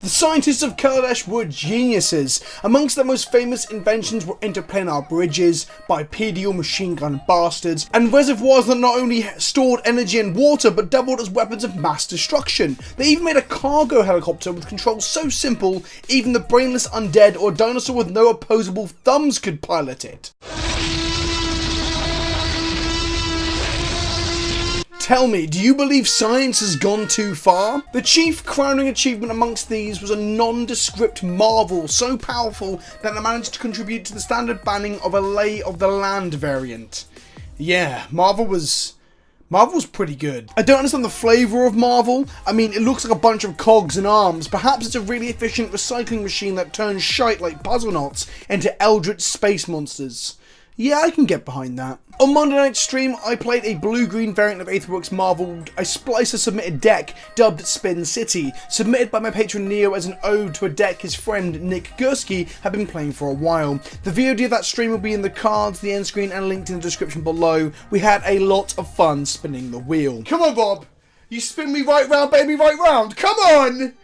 The scientists of Kaladesh were geniuses. Amongst their most famous inventions were interplanar bridges, bipedal machine gun bastards, and reservoirs that not only stored energy and water but doubled as weapons of mass destruction. They even made a cargo helicopter with controls so simple even the brainless undead or dinosaur with no opposable thumbs could pilot it. Tell me, do you believe science has gone too far? The chief crowning achievement amongst these was a nondescript marvel so powerful that it managed to contribute to the standard banning of a Lay of the Land variant. Yeah, Marvel's pretty good. I don't understand the flavour of Marvel. I mean, it looks like a bunch of cogs and arms. Perhaps it's a really efficient recycling machine that turns shite like puzzle knots into eldritch space monsters. Yeah, I can get behind that. On Monday night's stream, I played a blue-green variant of Aetherworks Marvel, a Splicer-submitted deck dubbed Spin City, submitted by my patron Neo as an ode to a deck his friend Nick Gursky had been playing for a while. The VOD of that stream will be in the cards, the end screen, and linked in the description below. We had a lot of fun spinning the wheel. Come on, Bob! You spin me right round, baby, right round! Come on!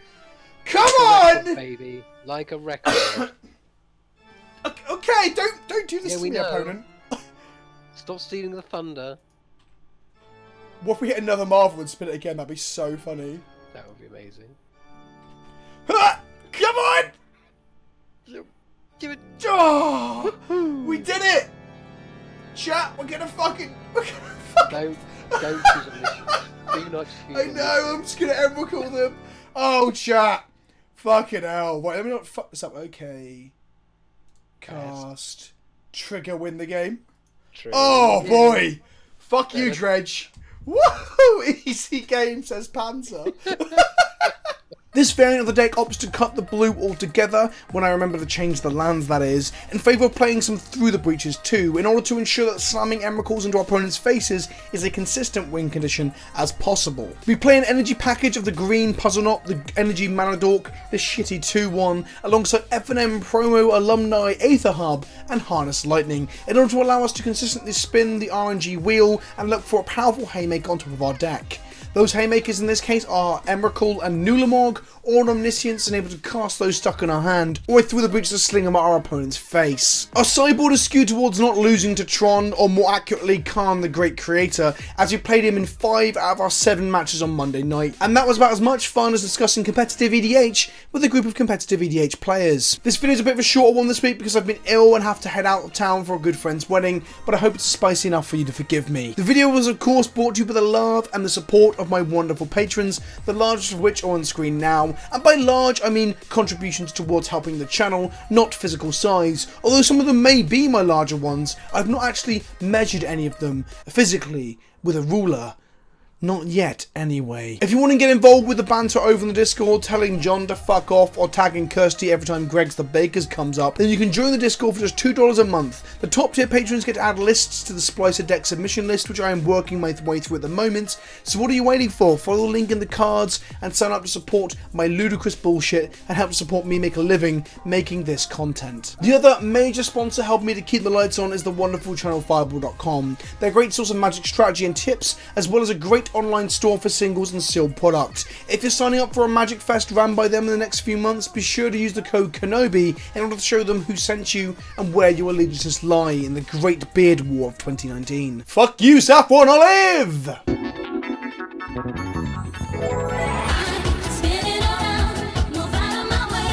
Come on! Baby, like a record. Okay, don't do this to me, opponent. Stop stealing the thunder. What if we hit another Marvel and spin it again? That'd be so funny. That would be amazing. Come on! Give it. Oh, we did it! Chat, we're gonna fucking. Don't choose omniscience. Do not choose. I know. I'm just gonna ever call them. Oh, chat. Fucking hell. Wait, let me not fuck this up. Okay. Cast. Trigger, win the game. True. Oh boy! Fuck you, Dredge. Woohoo! Easy game, says Panzer. This variant of the deck opts to cut the blue altogether, when I remember to change the lands that is, in favour of playing some through the breaches too, in order to ensure that slamming Emeralds into our opponent's faces is a consistent win condition as possible. We play an energy package of the green Puzzle Knot, the energy Mana Dork, the shitty 2-1, alongside F&M Promo Alumni Aether Hub and Harness Lightning, in order to allow us to consistently spin the RNG wheel and look for a powerful Haymaker on top of our deck. Those Haymakers in this case are Emrakul and Nulamog, or an Omniscience and able to cast those stuck in our hand, or through the breach to sling them at our opponent's face. Our sideboard is skewed towards not losing to Tron, or more accurately Khan the Great Creator, as we played him in 5 out of our 7 matches on Monday night, and that was about as much fun as discussing competitive EDH with a group of competitive EDH players. This video is a bit of a shorter one this week because I've been ill and have to head out of town for a good friend's wedding, but I hope it's spicy enough for you to forgive me. The video was of course brought to you by the love and the support of my wonderful patrons, the largest of which are on screen now, and by large I mean contributions towards helping the channel, not physical size. Although some of them may be my larger ones, I've not actually measured any of them physically with a ruler. Not yet, anyway. If you want to get involved with the banter over in the Discord, telling John to fuck off or tagging Kirsty every time Greg's the Bakers comes up, then you can join the Discord for just $2 a month. The top tier patrons get to add lists to the Splicer deck submission list, which I am working my way through at the moment. So what are you waiting for? Follow the link in the cards and sign up to support my ludicrous bullshit and help to support me make a living making this content. The other major sponsor helping me to keep the lights on is the wonderful channel Fireball.com. They're a great source of magic strategy and tips, as well as a great online store for singles and sealed products. If you're signing up for a Magic Fest run by them in the next few months, be sure to use the code KENOBI in order to show them who sent you and where your allegiances lie in the Great Beard War of 2019. Fuck you, Saffron Olive!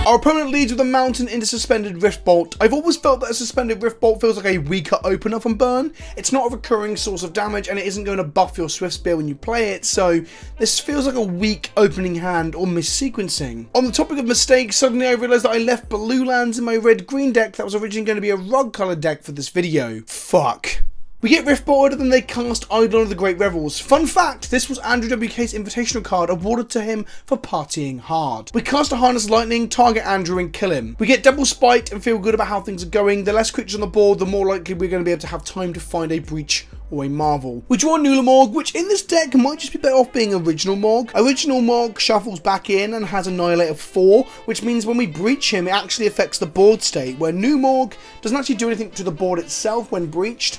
Our opponent leads with a mountain into Suspended Rift Bolt. I've always felt that a Suspended Rift Bolt feels like a weaker opener from Burn. It's not a recurring source of damage and it isn't going to buff your Swift Spear when you play it, so this feels like a weak opening hand or missequencing. On the topic of mistakes, suddenly I realised that I left blue lands in my red-green deck that was originally going to be a rug coloured deck for this video. Fuck. We get Rift Bolted and they cast Eidolon of the Great Revels. Fun fact, this was Andrew WK's invitational card awarded to him for partying hard. We cast a Harness Lightning, target Andrew and kill him. We get double Spite and feel good about how things are going. The less creatures on the board, the more likely we're going to be able to have time to find a breach or a Marvel. We draw Nulamog, which in this deck might just be better off being Original Morg. Original Morg shuffles back in and has Annihilate of 4, which means when we breach him, it actually affects the board state, where New Morg doesn't actually do anything to the board itself when breached.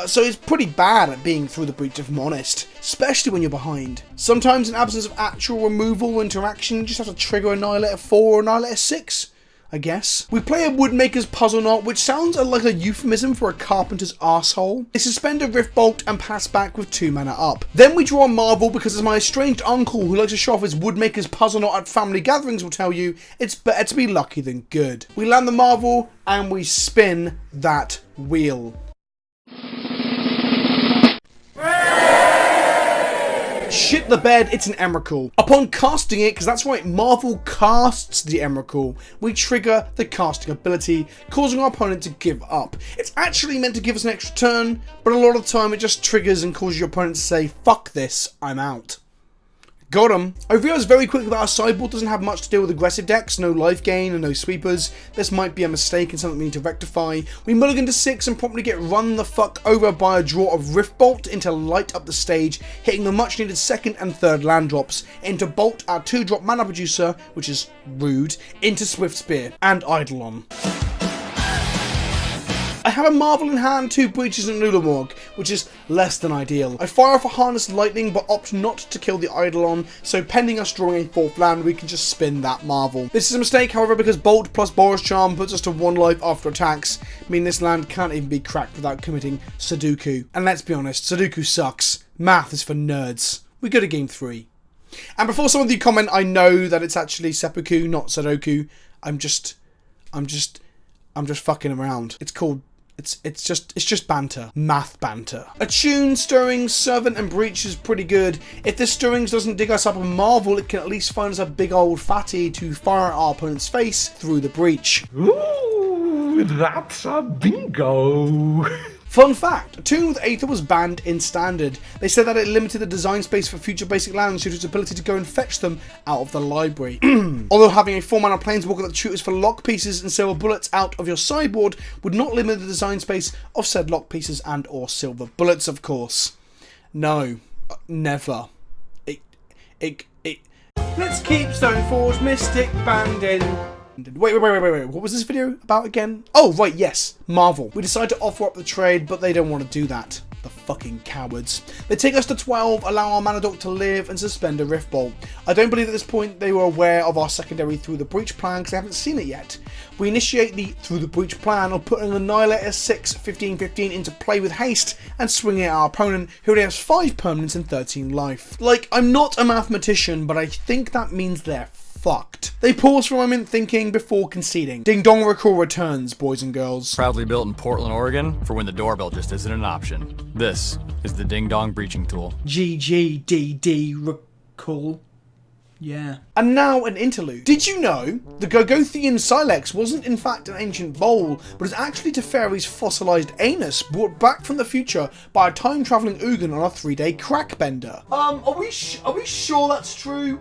So it's pretty bad at being through the breach, if I'm honest, especially when you're behind. Sometimes in absence of actual removal or interaction, you just have to trigger Annihilator 4 or Annihilator 6. I guess. We play a Woodmaker's Puzzle Knot, which sounds like a euphemism for a carpenter's arsehole. They suspend a Rift Bolt and pass back with 2 mana up. Then we draw a Marvel because, as my estranged uncle who likes to show off his Woodmaker's Puzzle Knot at family gatherings will tell you, it's better to be lucky than good. We land the Marvel and we spin that wheel. Shit the bed, it's an Emrakul. Upon casting it, because that's right, Marvel casts the Emrakul, we trigger the casting ability, causing our opponent to give up. It's actually meant to give us an extra turn, but a lot of the time it just triggers and causes your opponent to say, fuck this, I'm out. Got him. I realised very quickly that our sideboard doesn't have much to do with aggressive decks, no life gain and no sweepers. This might be a mistake and something we need to rectify. We mulligan to 6 and promptly get run the fuck over by a draw of Rift Bolt into light up the stage, hitting the much needed 2nd and 3rd land drops, into Bolt our 2-drop mana producer, which is rude, into Swift Spear, and Eidolon. I have a Marvel in hand, 2 Breaches and Nulamorg, which is less than ideal. I fire off a Harnessed Lightning but opt not to kill the Eidolon, so pending us drawing a 4th land, we can just spin that Marvel. This is a mistake, however, because Bolt plus Boros Charm puts us to 1 life after attacks, meaning this land can't even be cracked without committing Sudoku. And let's be honest, Sudoku sucks. Math is for nerds. We go to game 3. And before some of you comment, I know that it's actually Seppuku, not Sudoku. I'm just fucking around. It's called... It's just banter. Math banter. Attune, Stirrings, Servant and Breach is pretty good. If this Stirrings doesn't dig us up a Marvel, it can at least find us a big old fatty to fire at our opponent's face through the breach. Ooh, that's a bingo. Fun fact, Attune with Aether was banned in Standard. They said that it limited the design space for future basic lands due to its ability to go and fetch them out of the library. Although having a 4-mana Planeswalker that shoots for lock pieces and silver bullets out of your sideboard would not limit the design space of said lock pieces and or silver bullets, of course. No, never. Let's keep Stoneforge Mystic Banding. Wait, what was this video about again? Oh, right, yes, Marvel. We decide to offer up the trade, but they don't want to do that. The fucking cowards. They take us to 12, allow our mana dock to live, and suspend a Rift Bolt. I don't believe at this point they were aware of our secondary Through the Breach plan, because they haven't seen it yet. We initiate the Through the Breach plan of putting an Annihilator 6 15/15 into play with haste, and swinging at our opponent, who only has 5 permanents and 13 life. Like, I'm not a mathematician, but I think that means they're fucked. They pause for a moment thinking before conceding. Ding Dong Recall returns, boys and girls. Proudly built in Portland, Oregon, for when the doorbell just isn't an option. This is the Ding Dong Breaching Tool. GGDD Recall. Yeah. And now an interlude. Did you know the Gogothian Silex wasn't in fact an ancient bowl, but is actually Teferi's fossilized anus brought back from the future by a time-traveling Ugin on a 3-day crack bender? Are we sure that's true?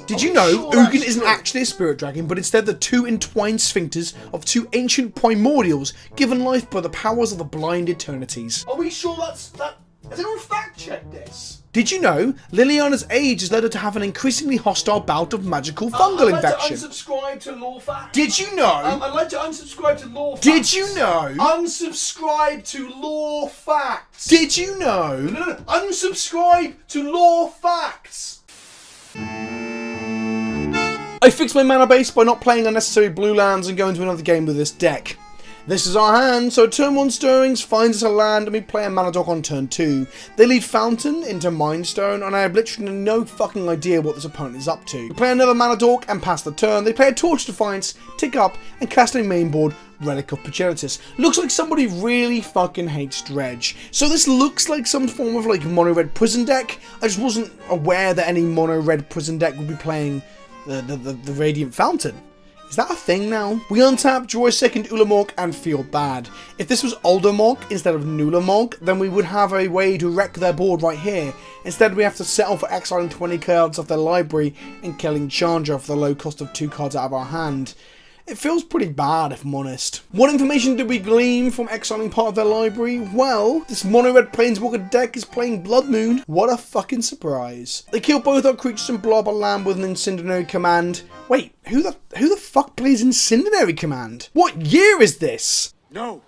Did you know Ugin isn't actually a spirit dragon, but instead the 2 entwined sphincters of 2 ancient primordials given life by the powers of the blind eternities? Are we sure that's that? Has anyone fact checked this? Did you know Liliana's age has led her to have an increasingly hostile bout of magical fungal infection? I'd like to unsubscribe to Law Facts. Did you know? I'd like to unsubscribe to Law Facts. Did you know? Unsubscribe to Law Facts. Did you know? No. Unsubscribe to Law Facts. I fixed my mana base by not playing unnecessary blue lands and going to another game with this deck. This is our hand, so turn 1 Stirrings finds us a land and we play a mana dock on turn 2. They lead Fountain into Mindstone and I have literally no fucking idea what this opponent is up to. We play another mana dock and pass the turn. They play a Torch Defiance, tick up and cast a mainboard Relic of Progenitus. Looks like somebody really fucking hates Dredge. So this looks like some form of like mono red prison deck. I just wasn't aware that any mono red prison deck would be playing the Radiant Fountain. Is that a thing now? We untap, draw a 2nd Ulamog and feel bad. If this was Uldomog instead of Nulamog, then we would have a way to wreck their board right here. Instead we have to settle for exiling 20 cards off their library and killing Chandra for the low cost of 2 cards out of our hand. It feels pretty bad, if I'm honest. What information did we glean from exiling part of their library? Well, this mono-red Planeswalker deck is playing Blood Moon. What a fucking surprise. They kill both our creatures and blow up a land with an Incendiary command. Wait, who the fuck plays Incendiary command? What year is this? No.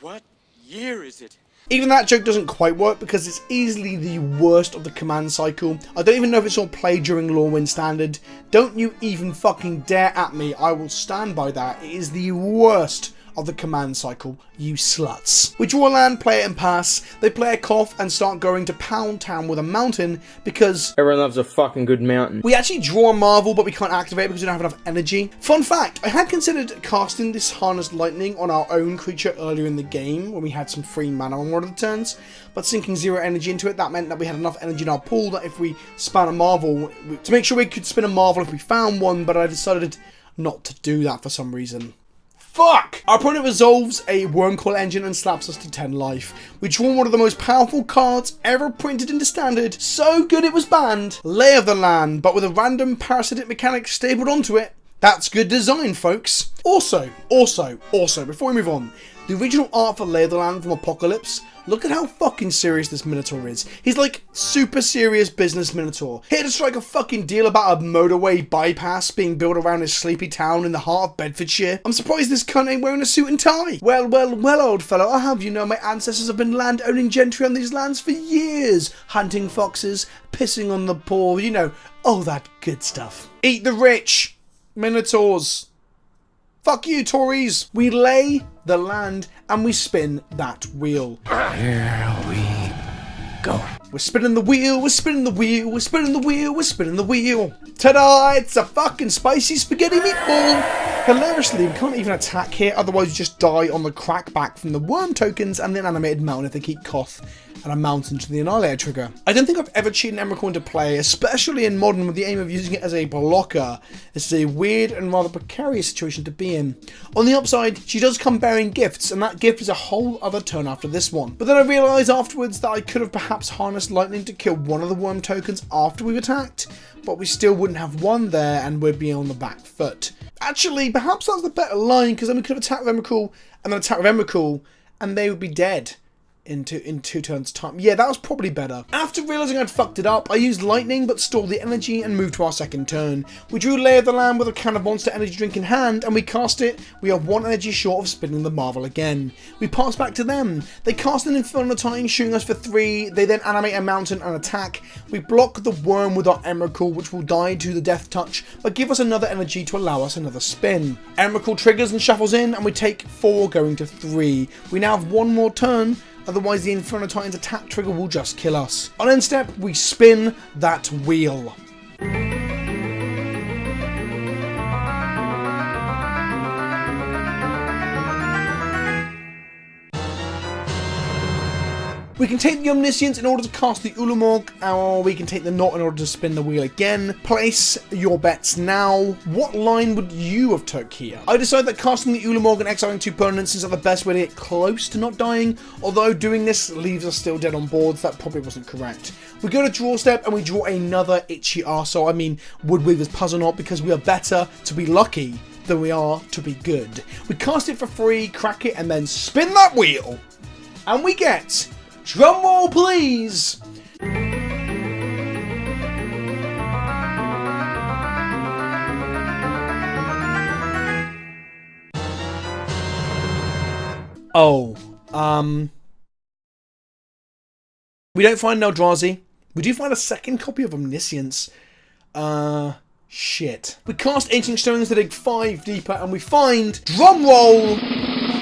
What year is it? Even that joke doesn't quite work because it's easily the worst of the command cycle. I don't even know if it's all played during Lorwyn Standard. Don't you even fucking dare at me. I will stand by that. It is the worst of the command cycle, you sluts. We draw a land, play it and pass. They play a cough and start going to Pound Town with a mountain because everyone loves a fucking good mountain. We actually draw a Marvel, but we can't activate it because we don't have enough energy. Fun fact, I had considered casting this Harnessed Lightning on our own creature earlier in the game when we had some free mana on one of the turns, but sinking 0 energy into it, that meant that we had enough energy in our pool that if we spun a Marvel, to make sure we could spin a Marvel if we found one, but I decided not to do that for some reason. Fuck! Our opponent resolves a Wormcoil Engine and slaps us to 10 life. We draw one of the most powerful cards ever printed into Standard. So good it was banned. Lay of the Land, but with a random parasitic mechanic stapled onto it. That's good design, folks. Also, before we move on, the original art for Lay of the Land from Apocalypse, look at how fucking serious this Minotaur is. He's like super serious business Minotaur. Here to strike a fucking deal about a motorway bypass being built around his sleepy town in the heart of Bedfordshire. I'm surprised this cunt ain't wearing a suit and tie. Well, old fellow, I'll have you know my ancestors have been land-owning gentry on these lands for years. Hunting foxes, pissing on the poor, you know, all that good stuff. Eat the rich, Minotaurs. Fuck you, Tories. We lay the land and we spin that wheel. Here we go. We're spinning the wheel, we're spinning the wheel, we're spinning the wheel, we're spinning the wheel. Ta-da! It's a fucking spicy spaghetti meatball. Hilariously, we can't even attack here, otherwise you just die on the crackback from the worm tokens and the animated mountain if they keep Koth and a mountain to the Annihilator trigger. I don't think I've ever cheated an Emrakul into play, especially in Modern with the aim of using it as a blocker. This is a weird and rather precarious situation to be in. On the upside, she does come bearing gifts, and that gift is a whole other turn after this one. But then I realised afterwards that I could have perhaps harnessed lightning to kill one of the worm tokens after we've attacked, but we still wouldn't have one there and we'd be on the back foot. Actually, perhaps that's the better line, because then we could have attacked with Emrakul and then attack with Emrakul, and they would be dead in two turns time. Yeah, that was probably better. After realising I'd fucked it up, I used lightning but stored the energy and moved to our second turn. We drew Lay of the Land with a can of monster energy drink in hand and we cast it. We are 1 energy short of spinning the Marvel again. We pass back to them. They cast an Infernal Titan shooting us for 3. They then animate a mountain and attack. We block the worm with our Emrakul, which will die to the death touch but give us another energy to allow us another spin. Emrakul triggers and shuffles in and we take 4 going to 3. We now have 1 more turn. Otherwise, the Inferno Titan's attack trigger will just kill us. On end step, we spin that wheel. We can take the Omniscience in order to cast the Ulamog, or we can take the Knot in order to spin the wheel again. Place your bets now. What line would you have took here? I decided that casting the Ulamog and exiling 2 permanents is the best way to get close to not dying, although doing this leaves us still dead on boards. That probably wasn't correct. We go to draw step and we draw another itchy arsehole. I mean, Woodweaver's Puzzle Knot, because we are better to be lucky than we are to be good. We cast it for free, crack it, and then spin that wheel. And we get... drum roll, please! Oh, we don't find Eldrazi. We do find a second copy of Omniscience. Shit. We cast Ancient Stones to dig 5 deeper and we find, drum roll,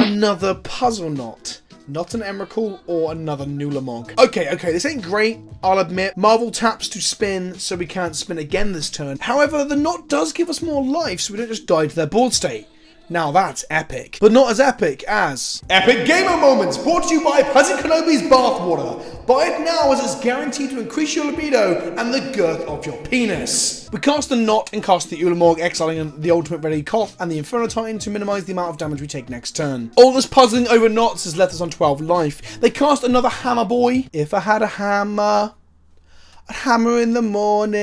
another Puzzle Knot. Not an Emrakul or another Nulamog. Okay, this ain't great, I'll admit. Marvel taps to spin, so we can't spin again this turn. However, the Knot does give us more life, so we don't just die to their board state. Now that's epic. But not as epic as... Epic Gamer Moments, brought to you by PleasantKenobi's Bathwater. Buy it now as it's guaranteed to increase your libido and the girth of your penis. We cast the Knot and cast the Ulamog, exiling the Ultimate Ready Koth and the Inferno Titan to minimise the amount of damage we take next turn. All this puzzling over knots has left us on 12 life. They cast another Hammer Boy. If I had a hammer... a hammer in the morning.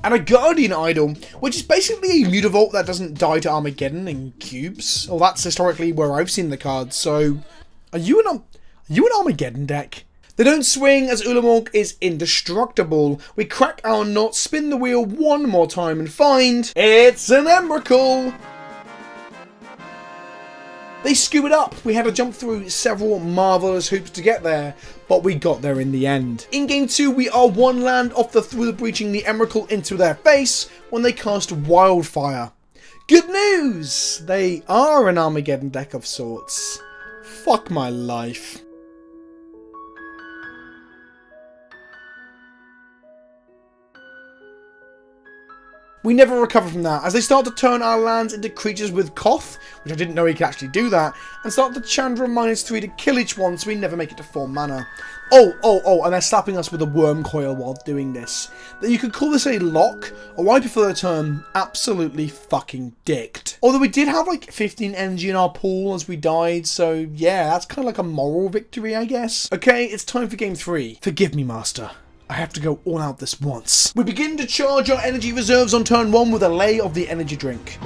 And a Guardian Idol, which is basically a Mutavault that doesn't die to Armageddon in cubes. Well, that's historically where I've seen the cards, so... Are you an Armageddon deck? They don't swing as Ulamog is indestructible. We crack our knot, spin the wheel 1 more time and find... It's an Emrakul! They skewered up. We had to jump through several marvellous hoops to get there, but we got there in the end. In game 2, we are one land off the through the breaching the Emrakul into their face when they cast Wildfire. Good news! They are an Armageddon deck of sorts. Fuck my life. We never recover from that, as they start to turn our lands into creatures with Koth, which I didn't know he could actually do that, and start to Chandra -3 to kill each one, so we never make it to 4 mana. Oh, and they're slapping us with a worm coil while doing this. That you could call this a lock, or I prefer the term absolutely fucking dicked. Although we did have like 15 energy in our pool as we died, so yeah, that's kind of like a moral victory, I guess. Okay, it's time for game 3. Forgive me, Master. I have to go all out this once. We begin to charge our energy reserves on turn 1 with a lay of the energy drink.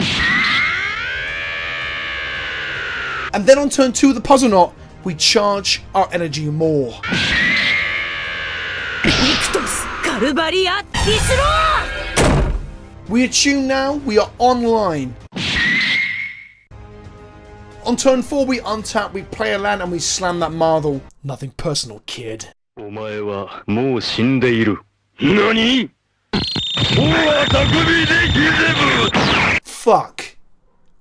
And then on turn 2 of the puzzle knot, we charge our energy more. We attune now, we are online. On turn 4 we untap, we play a land and we slam that marvel. Nothing personal, kid. Fuck.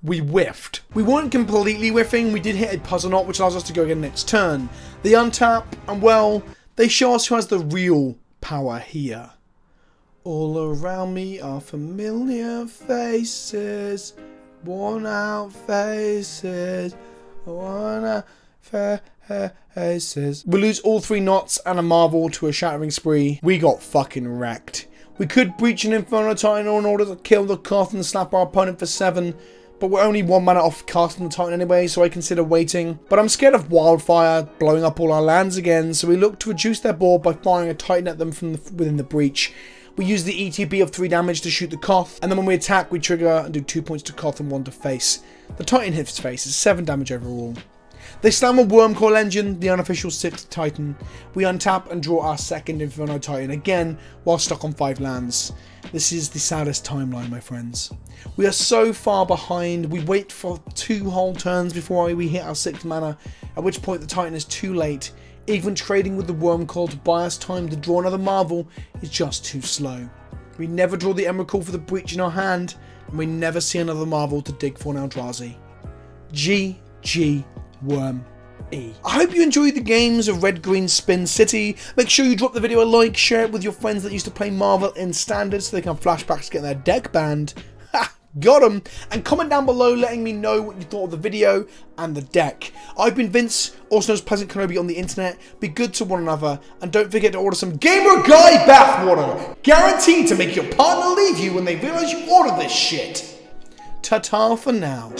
We whiffed. We weren't completely whiffing, we did hit a puzzle knot which allows us to go again next turn. They untap, and well, they show us who has the real power here. All around me are familiar faces, worn out faces, worn out faces. We lose all 3 knots and a marvel to a shattering spree. We got fucking wrecked. We could breach an Inferno Titan in order to kill the Koth and slap our opponent for 7, but we're only 1 mana off casting the Titan anyway, so I consider waiting. But I'm scared of Wildfire blowing up all our lands again, so we look to reduce their board by firing a Titan at them from within the breach. We use the ETB of 3 damage to shoot the Koth, and then when we attack, we trigger and do 2 points to Koth and 1 to face. The Titan hits face is 7 damage overall. They slam a Wormcoil Engine, the unofficial 6th Titan. We untap and draw our 2nd Inferno Titan again while stuck on 5 lands. This is the saddest timeline, my friends. We are so far behind, we wait for 2 whole turns before we hit our 6th mana, at which point the Titan is too late. Even trading with the Wormcoil to buy us time to draw another marvel is just too slow. We never draw the Emrakul for the breach in our hand, and we never see another marvel to dig for in Eldrazi. GG Worm E. I hope you enjoyed the games of Red Green Spin City. Make sure you drop the video a like, share it with your friends that used to play Marvel in Standard so they can have flashbacks to getting their deck banned. Ha! Got 'em! And comment down below letting me know what you thought of the video and the deck. I've been Vince, also known as PleasantKenobi on the internet. Be good to one another, and don't forget to order some Gamer Guy bathwater, guaranteed to make your partner leave you when they realise you ordered this shit. Ta-ta for now.